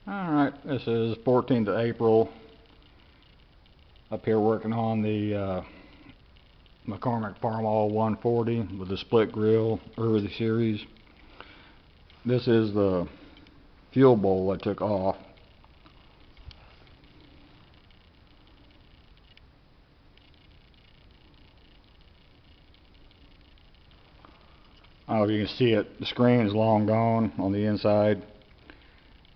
Alright, this is 14th of April. Up here working on the McCormick Farmall 140 with the split grill early series. This is the fuel bowl I took off. I don't know if you can see it, the screen is long gone on the inside.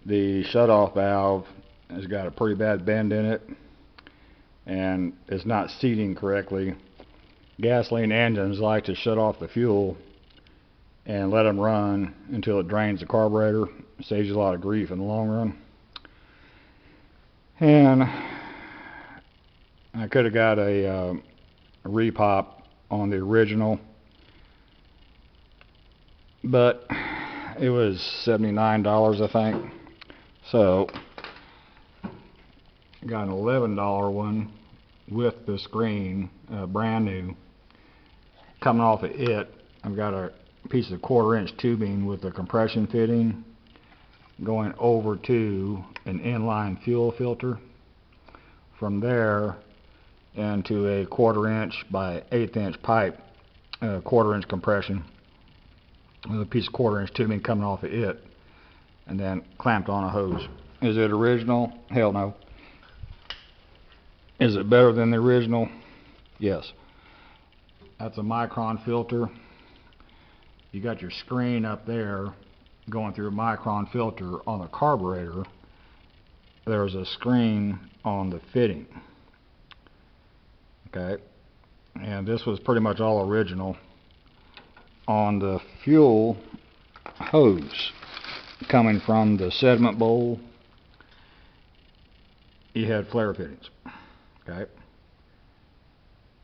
The shutoff valve has got a pretty bad bend in it and it's not seating correctly. Gasoline engines like to shut off the fuel and let them run until it drains the carburetor. It saves you a lot of grief in the long run. And I could have got a repop on the original, but it was $79, I think. So got an $11 one with the screen, brand new. Coming off of it, I've got a piece of 1/4-inch tubing with a compression fitting going over to an inline fuel filter. From there into a 1/4-inch by 1/8-inch pipe, 1/4-inch compression with a piece of 1/4-inch tubing coming off of it, and then clamped on a hose. Is it original? Hell no. Is it better than the original? Yes. That's a micron filter. You got your screen up there going through a micron filter. On the carburetor there's a screen on the fitting. Okay, and this was pretty much all original. On the fuel hose coming from the sediment bowl, you had flare fittings. Okay,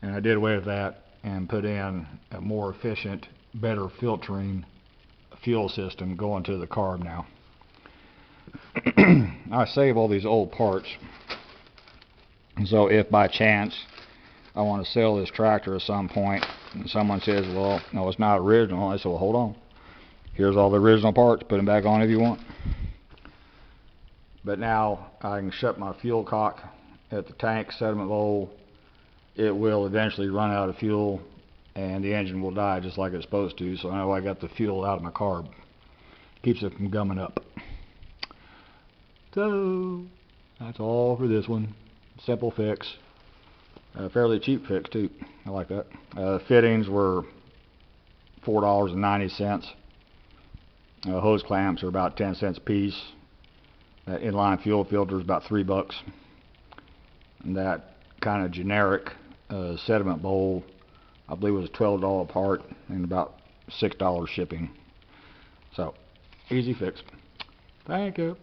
and I did away with that and put in a more efficient, better filtering fuel system going to the carb now. I save all these old parts, so if by chance I want to sell this tractor at some point and someone says, well, no, it's not original, I say, well, hold on, here's all the original parts, put them back on if you want. But now I can shut my fuel cock at the tank sediment bowl. It will eventually run out of fuel and the engine will die just like it's supposed to, so I know I got the fuel out of my carb. Keeps it from gumming up. So that's all for this one. Simple fix. Fairly cheap fix too. I like that. Fittings were $4.90. Hose clamps are about 10 cents a piece. That inline fuel filter is about $3. And that kind of generic sediment bowl, I believe it was a $12 part and about $6 shipping. So easy fix. Thank you.